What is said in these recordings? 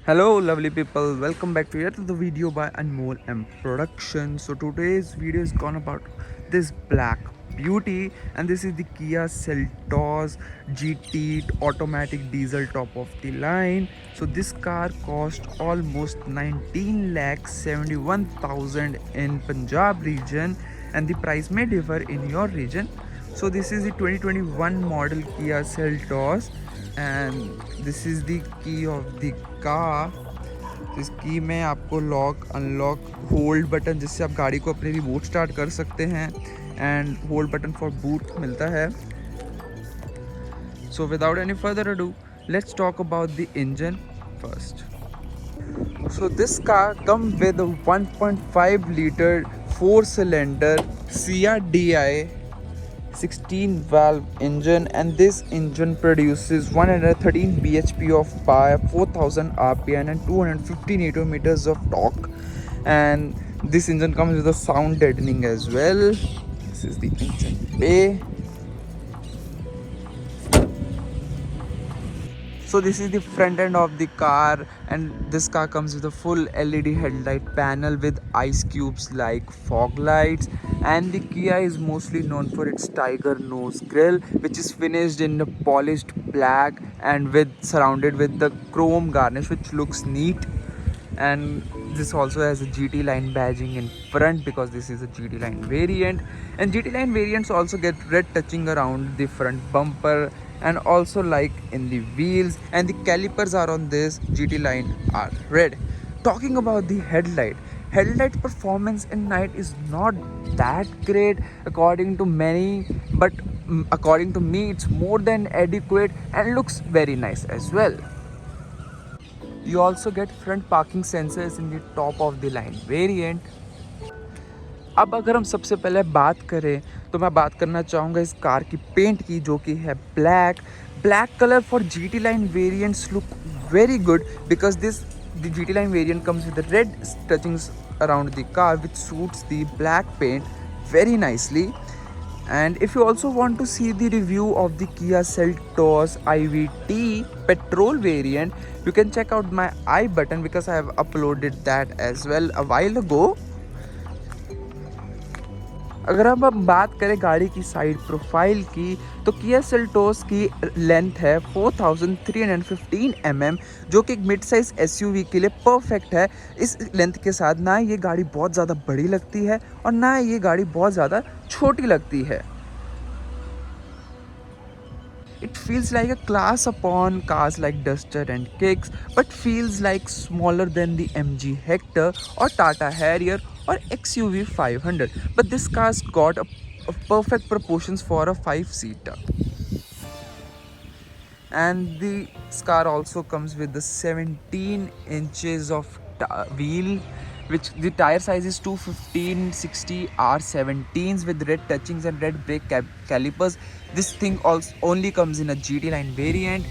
Hello lovely people, welcome back to yet another video by Anmol M Production. So today's video is gone about this black beauty, and this is the Kia Seltos GT automatic diesel top of the line. So this car cost almost 19 lakh 71,000 in Punjab region, and the price may differ in your region. So this is the 2021 model Kia Seltos, and this is the key of the car. इस की में आपको lock unlock hold button, जिससे आप गाड़ी को अपने remote start कर सकते हैं, and hold button for boot मिलता है. So without any further ado, let's talk about the engine first. So this car comes with a 1.5 liter 4 cylinder CRDI 16 valve engine, and this engine produces 113 bhp of power, 4000 rpm and 250 newton meters of torque. And this engine comes with a sound deadening as well. This is the engine bay. So this is the front end of the car, and this car comes with a full LED headlight panel with ice cubes like fog lights. And the Kia is mostly known for its tiger nose grille, which is finished in a polished black and surrounded with the chrome garnish, which looks neat. And this also has a GT line badging in front because this is a GT line variant, and GT line variants also get red touching around the front bumper and also like in the wheels, and the calipers are on this GT line are red. Talking about the headlight performance in night is not that great according to many, but according to me it's more than adequate and looks very nice as well. You also get front parking sensors in the top of the line variant. अब अगर हम सबसे पहले बात करें तो मैं बात करना चाहूँगा इस कार की पेंट की, जो कि है black colour for GT line variants look very good because the GT line variant comes with the red touchings around the car, which suits the black paint very nicely. And if you also want to see the review of the Kia Seltos IVT petrol variant, you can check out my I button because I have uploaded that as well a while ago. अगर अब हम बात करें गाड़ी की side profile की, तो Kia Seltos की लेंथ है 4315 mm, जो कि एक मिड साइज SUV के लिए परफेक्ट है. इस लेंथ के साथ ना ये गाड़ी बहुत ज़्यादा बड़ी लगती है और ना ये गाड़ी बहुत ज़्यादा छोटी लगती है. It feels like a class upon cars like Duster and Kicks, but feels like smaller than the MG Hector or Tata Harrier or XUV 500. But this car's got a perfect proportions for a 5-seater. And the car also comes with the 17 inches of wheel, which the tire size is 215/60 R17s with red touchings and red brake calipers. This thing also only comes in a GT line variant,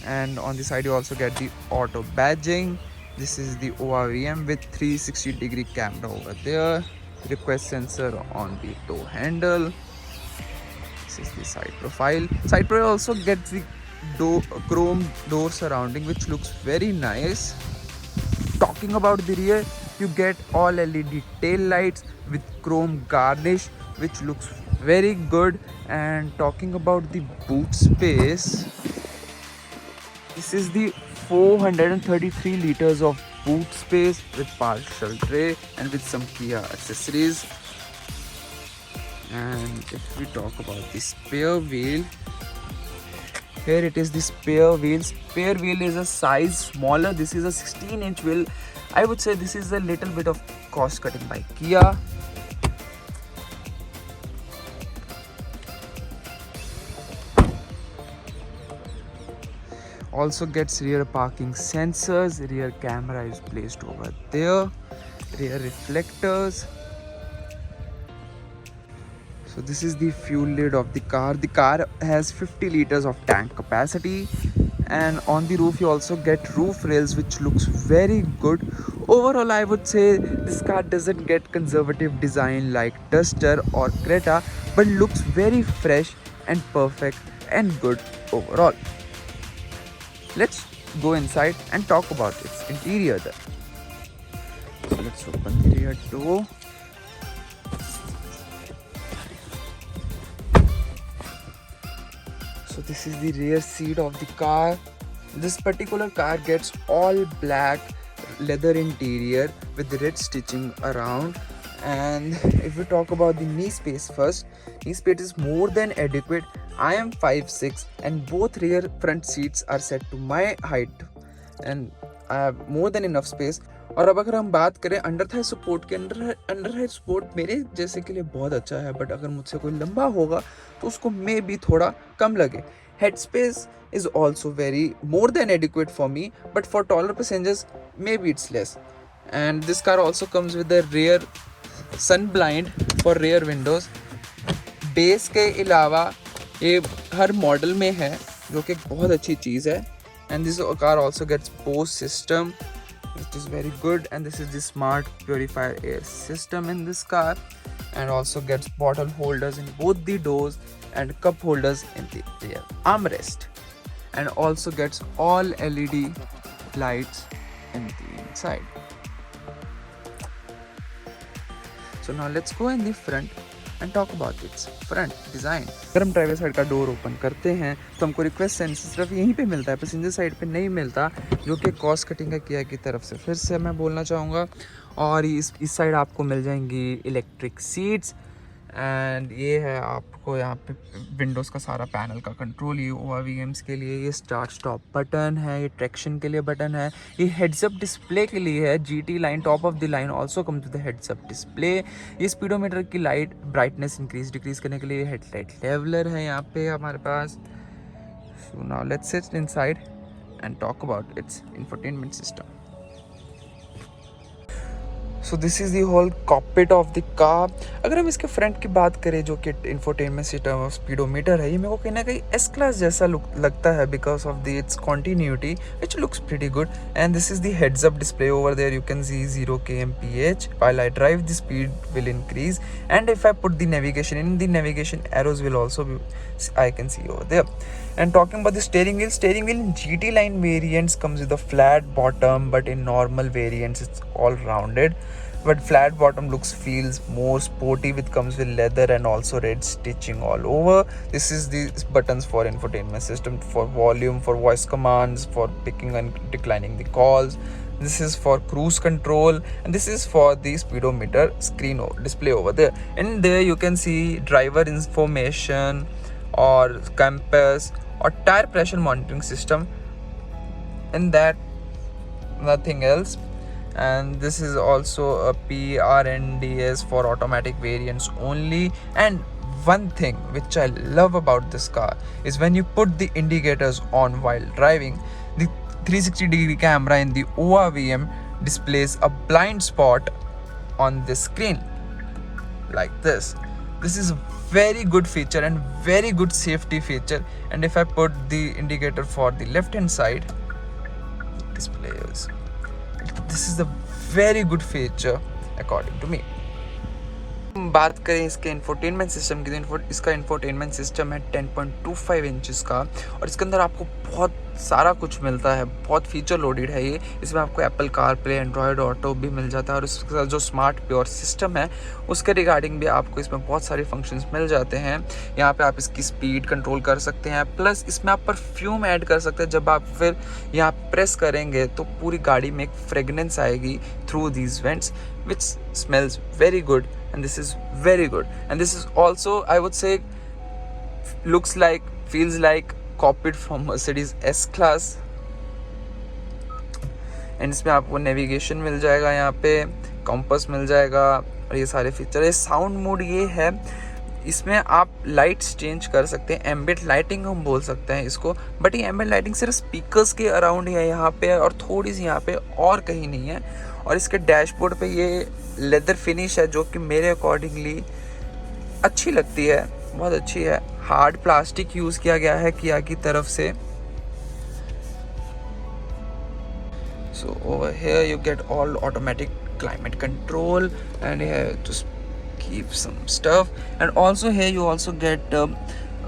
and on the side you also get the auto badging. This is the ORVM with 360-degree camera over there, request sensor on the door handle. This is the side profile. Side profile also gets the chrome door surrounding, which looks very nice. Talking about the rear, you get all LED tail lights with chrome garnish, which looks very good. And talking about the boot space, this is the 433 liters of boot space with partial tray and with some Kia accessories. And if we talk about the spare wheel, here it is the spare wheel. Spare wheel is a size smaller. This is a 16-inch wheel. I would say this is a little bit of cost cutting by Kia. Also gets rear parking sensors, rear camera is placed over there, rear reflectors. So this is the fuel lid of the car. The car has 50 liters of tank capacity, and on the roof you also get roof rails, which looks very good. Overall, I would say this car doesn't get conservative design like Duster or Creta, but looks very fresh and perfect and good overall. Let's go inside and talk about its interior then. So let's open the rear door. So this is the rear seat of the car. This particular car gets all black leather interior with red stitching around. And if we talk about the knee space first, knee space is more than adequate. I am 5'6" and both rear front seats are set to my height and I have more than enough space. और अब अगर हम बात करें under Thai support के, under Thai support मेरे जैसे के लिए बहुत अच्छा है, बट अगर मुझसे कोई लंबा होगा तो उसको मे भी थोड़ा कम लगे. Head space is also very more than adequate for me, but for taller passengers maybe it's less. And this car also comes with a rear sun blind for rear windows. Base के अलावा ये हर model में है, जो कि बहुत अच्छी चीज़ है. And this car also gets Bose system, which is very good. And this is the smart purifier air system in this car, and also gets bottle holders in both the doors and cup holders in the rear armrest, and also gets all LED lights in the inside. So now let's go in the front and talk about its front design. अगर हम driver side का door open करते हैं तो हमको request sensor सिर्फ यहीं पे मिलता है, पैसेंजर साइड पे नहीं मिलता, जो कि कॉस्ट कटिंग है किया की तरफ से. फिर से मैं बोलना चाहूँगा. और इस साइड आपको मिल जाएंगी इलेक्ट्रिक सीट्स, एंड ये है आपको यहाँ पे विंडोज़ का सारा पैनल का कंट्रोल. ये ORVMs के लिए, ये स्टार्ट स्टॉप बटन है, ये ट्रैक्शन के लिए बटन है, ये हेड्स अप डिस्प्ले के लिए है. GT line top of the line also come to the heads up display. ये स्पीडोमीटर की लाइट ब्राइटनेस इंक्रीज डिक्रीज करने के लिए हेडलाइट लेवलर है यहाँ पे हमारे पास. So now let's sit inside and talk about its infotainment system. So this is the whole cockpit of the car. अगर हम इसके फ्रंट की बात करें, जो कि इंफोटेनमेंट सिस्टम और स्पीडोमीटर है, ये मेरे को कहीं ना कहीं एस क्लास जैसा लगता है because of the its continuity which looks pretty good. And this is the heads up display over there. You can see 0 kmph. while I drive, the speed will increase, and if I put the navigation in, the navigation arrows will also be, I can see over there. And talking about the steering wheel in GT line variants comes with a flat bottom, but in normal variants it's all rounded. But flat bottom feels more sporty, which comes with leather and also red stitching all over. This is the buttons for infotainment system, for volume, for voice commands, for picking and declining the calls. This is for cruise control, and this is for the speedometer screen display over there. And there you can see driver information or compass or tire pressure monitoring system, and that nothing else. And this is also a PRNDS for automatic variants only. And one thing which I love about this car is when you put the indicators on while driving, the 360-degree camera in the ORVM displays a blind spot on the screen like this. This is a very good feature and very good safety feature. And if I put the indicator for the left hand side, displays. This is a very good feature according to me. बात करें इसके infotainment system की, तो इसका infotainment system है 10.25 inches का, और इसके अंदर आपको बहुत सारा कुछ मिलता है, बहुत फीचर लोडेड है ये. इसमें आपको एप्पल कारप्ले, एंड्रॉयड ऑटो भी मिल जाता है, और इसके साथ जो स्मार्ट प्योर सिस्टम है उसके रिगार्डिंग भी आपको इसमें बहुत सारे फंक्शंस मिल जाते हैं. यहाँ पे आप इसकी स्पीड कंट्रोल कर सकते हैं, प्लस इसमें आप परफ्यूम ऐड कर सकते हैं. जब आप फिर यहाँ प्रेस करेंगे तो पूरी गाड़ी में एक फ्रेगनेंस आएगी through these vents, which smells very good. And this is very good, and this is also, I would say, looks like, feels like copied from Mercedes S-Class. and इसमें आपको नेविगेशन मिल जाएगा, यहाँ पे कंपास मिल जाएगा, और ये सारे फीचर है. साउंड मोड ये है, इसमें आप लाइट्स चेंज कर सकते हैं, एम्बिएंट लाइटिंग हम बोल सकते हैं इसको. बट ये एम्बिएंट लाइटिंग सिर्फ स्पीकर्स के अराउंड है यहाँ पे, और थोड़ी सी यहाँ पे, और कहीं नहीं है. और इसके डैशबोर्ड पे ये लेदर फिनिश है, जो कि मेरे अकॉर्डिंगली अच्छी लगती है, बहुत अच्छी है. हार्ड प्लास्टिक यूज़ किया गया है किया की तरफ से. So over here you get all automatic climate control, and here just keep some stuff. And also here you also get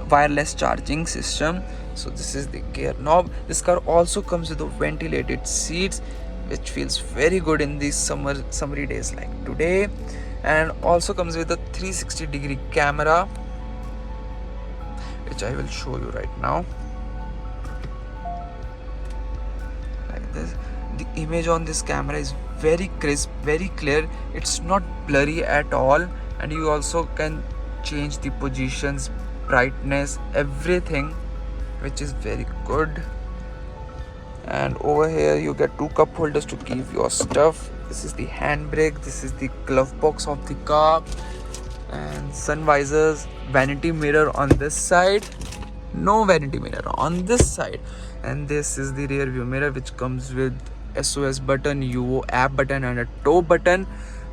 wireless charging system. So this is the gear knob. This car also comes with the ventilated seats, which feels very good in these summery days like today, and also comes with a 360-degree camera, which I will show you right now. Like this, the image on this camera is very crisp, very clear. It's not blurry at all, and you also can change the positions, brightness, everything, which is very good. And over here you get 2 cup holders to keep your stuff. This is the handbrake, this is the glove box of the car, and sun visors, vanity mirror on this side, no vanity mirror on this side, and this is the rear view mirror, which comes with SOS button, UO app button, and a tow button,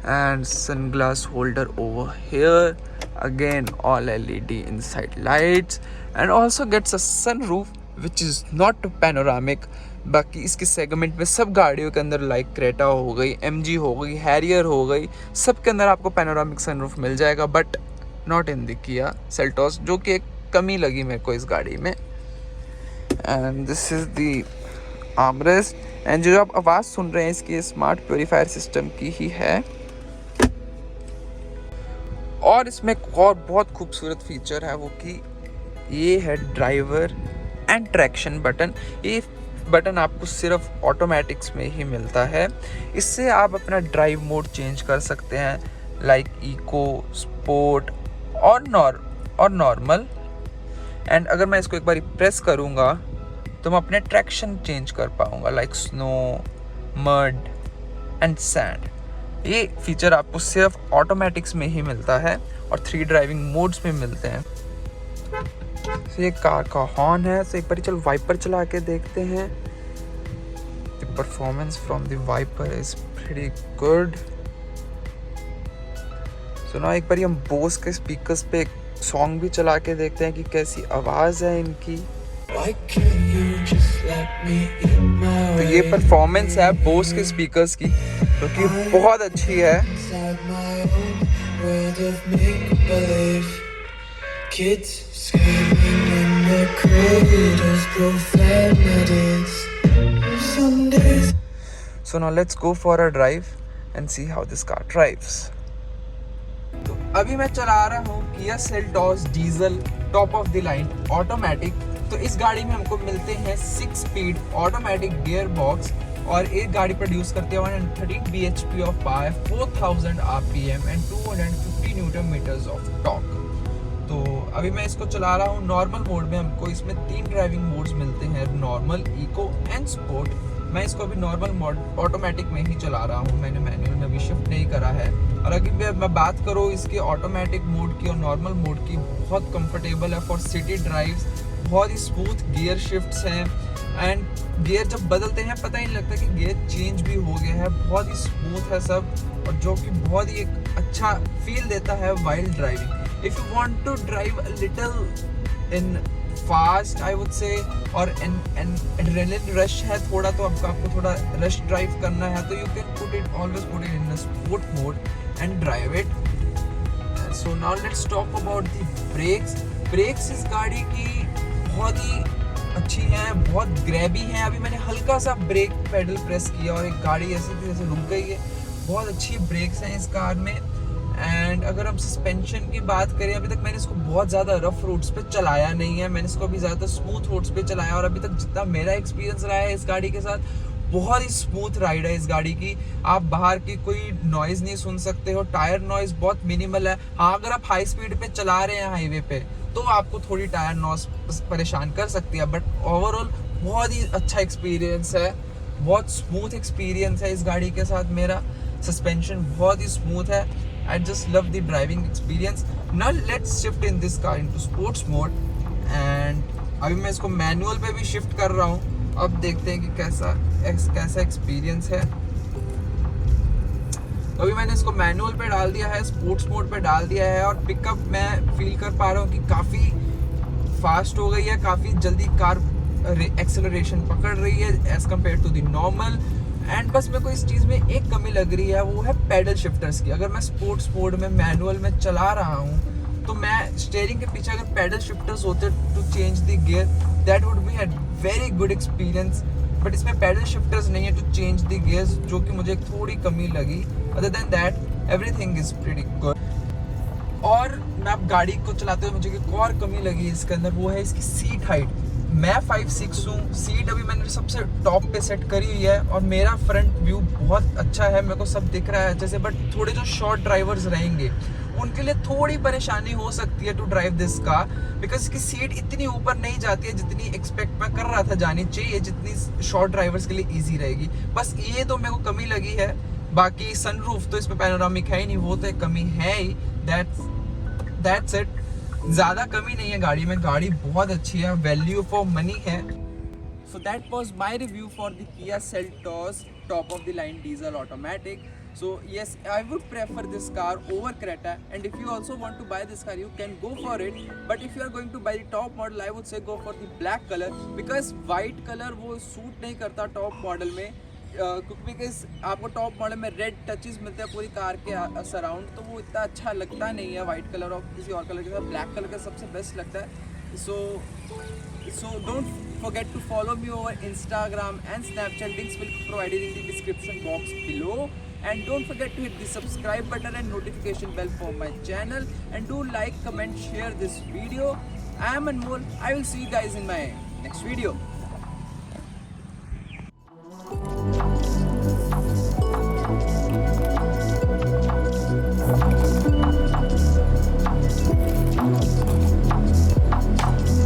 and sunglass holder over here. Again, all LED inside lights, and also gets a sunroof, which is not panoramic. बाकी इसके segment में सब गाड़ियों के अंदर, like Creta हो गई, MG हो गई, हैरियर हो गई, सब के अंदर आपको पैनोरामिक सनरूफ मिल जाएगा, but not in the Kia Seltos, जो कि एक कमी लगी मेरे को इस गाड़ी में. And this is the armrest, and जो आप आवाज़ सुन रहे हैं इसकी स्मार्ट प्योरीफायर सिस्टम की ही है. और इसमें एक और बहुत खूबसूरत फीचर है, वो कि ये है ड्राइवर एंड ट्रैक्शन बटन. ये बटन आपको सिर्फ ऑटोमेटिक्स में ही मिलता है. इससे आप अपना ड्राइव मोड चेंज कर सकते हैं, लाइक इको, स्पोर्ट और नॉर्मल. एंड अगर मैं इसको एक बार प्रेस करूँगा तो मैं अपने ट्रैक्शन चेंज कर पाऊँगा, like snow, mud and sand. ये फीचर आपको सिर्फ ऑटोमेटिक्स में ही मिलता है और 3 ड्राइविंग मोड्स में मिलते हैं. तो ये कार का हॉर्न है. तो एक बार चल वाइपर चला के देखते हैं. The performance from the wiper is pretty good. So ना एक बार हम बोस के स्पीकर्स पे एक सॉन्ग भी चला के देखते हैं कि कैसी आवाज़ है इनकी. तो ये परफॉर्मेंस है बोस के स्पीकर्स की, जो कि बहुत अच्छी है. Kids screaming in the corridors, profanities. Some days. So now let's go for a drive and see how this car drives. तो अभी मैं चला रहा हूँ Kia Seltos diesel top of the line automatic. तो इस गाड़ी में हमको मिलते हैं 6 स्पीड ऑटोमेटिक गियर बॉक्स, और एक गाड़ी प्रोड्यूस करती है 130 bhp of power, 4000 rpm and 250 newton metres of torque. तो अभी मैं इसको चला रहा हूँ नॉर्मल मोड में. हमको इसमें 3 ड्राइविंग मोड्स मिलते हैं, नॉर्मल, इको एंड स्पोर्ट. मैं इसको अभी नॉर्मल मोड ऑटोमेटिक में ही चला रहा हूँ, मैंने मैनुअल में अभी शिफ्ट नहीं करा है. और अगर मैं बात करूँ इसके ऑटोमेटिक मोड की और नॉर्मल मोड की, बहुत कंफर्टेबल है फॉर सिटी ड्राइव्स. बहुत ही स्मूथ गियर शिफ्ट्स हैं, एंड गियर जब बदलते हैं पता ही नहीं लगता कि गियर चेंज भी हो गया है. बहुत ही स्मूथ है सब, और जो कि बहुत ही एक अच्छा फील देता है while driving. If you want to drive a little in fast, I would say, और adrenaline rush है थोड़ा, तो आपको थोड़ा rush drive करना है, तो you can always put it in a sport mode and drive it. So now let's talk about the brakes. Brakes इस गाड़ी की बहुत ही अच्छी हैं, बहुत ग्रैबी हैं. अभी मैंने हल्का सा ब्रेक पेडल प्रेस किया और एक गाड़ी ऐसी थी जैसे रुक गई है. बहुत अच्छी ब्रेक्स हैं इस कार में. एंड अगर हम सस्पेंशन की बात करें, अभी तक मैंने इसको बहुत ज़्यादा रफ रोड्स पे चलाया नहीं है. मैंने इसको अभी ज़्यादा स्मूथ रोड्स पे चलाया, और अभी तक जितना मेरा एक्सपीरियंस रहा है इस गाड़ी के साथ, बहुत ही स्मूथ राइड है इस गाड़ी की. आप बाहर की कोई नॉइज़ नहीं सुन सकते हो. टायर नॉइज़ बहुत मिनिमल है. हाँ, अगर आप हाई स्पीड पे चला रहे हैं हाईवे पे, तो आपको थोड़ी टायर नॉइज़ परेशान कर सकती है, बट ओवरऑल बहुत ही अच्छा एक्सपीरियंस है. बहुत स्मूथ एक्सपीरियंस है इस गाड़ी के साथ मेरा. सस्पेंशन बहुत ही स्मूथ है. I just love the driving experience. Now let's shift in this car into sports mode, and अभी मैं इसको मैनुअल पे भी शिफ्ट कर रहा हूँ. अब देखते हैं कि कैसा एक्सपीरियंस है. तो अभी मैंने इसको मैनुअल पे डाल दिया है, स्पोर्ट्स मोड पे डाल दिया है, और पिकअप मैं फील कर पा रहा हूँ कि काफ़ी फास्ट हो गई है. काफ़ी जल्दी कार एक्सेलरेशन पकड़ रही है as compare to the normal. And बस मेरे को इस चीज़ में एक कमी लग रही है, वो है पैडल शिफ्टर्स की. अगर मैं स्पोर्ट्स मोड में मैनुअल में चला रहा हूँ तो मैं स्टीयरिंग के पीछे अगर पैडल शिफ्टर्स होते to change the gear, that would be a very good experience, but इसमें पैडल शिफ्टर्स नहीं है टू चेंज द गियर्स, जो कि मुझे थोड़ी कमी लगी। Other than that everything is pretty good. और मैं अब गाड़ी को चलाते हुए मुझे एक और कमी लगी इसके अंदर, वो है इसकी सीट हाइट। मैं 5'6" हूँ, सीट अभी मैंने सबसे टॉप पे सेट करी हुई है और मेरा फ्रंट व्यू बहुत अच्छा है, मेरे को सब दिख रहा है अच्छे से। बट थोड़े जो शॉर्ट ड्राइवर्स रहेंगे उनके लिए थोड़ी परेशानी हो सकती है to drive this car, because इसकी सीट इतनी ऊपर नहीं जाती है जितनी एक्सपेक्ट मैं कर रहा था जानी चाहिए, जितनी शॉर्ट ड्राइवर्स के लिए ईजी रहेगी। बस ये तो मेरे को कमी लगी है। बाकी सनरूफ तो इसमें पैनोरामिक है ही नहीं, वो तो एक कमी है ही। That's it. ज़्यादा कमी नहीं है गाड़ी में, गाड़ी बहुत अच्छी है, वैल्यू फॉर मनी है। So that was my review for the Kia Seltos top of the line diesel automatic. So yes, I would prefer this car over Creta, and if you also want to buy this car, you can go for it. But if you are going to buy the top model, I would say go for the black color, because white color वो suit नहीं करता top model में, क्योंकि आपको top model में red touches मिलते हैं पूरी कार के सराउंड, तो वो इतना अच्छा लगता नहीं है वाइट कलर, और किसी और कलर के साथ ब्लैक कलर का सबसे बेस्ट लगता है। So don't forget to follow me over Instagram and Snapchat. Links will be provided in the description box below. And don't forget to hit the subscribe button and notification bell for my channel. And do like, comment, share this video. I am Anmol. I will see you guys in my next video.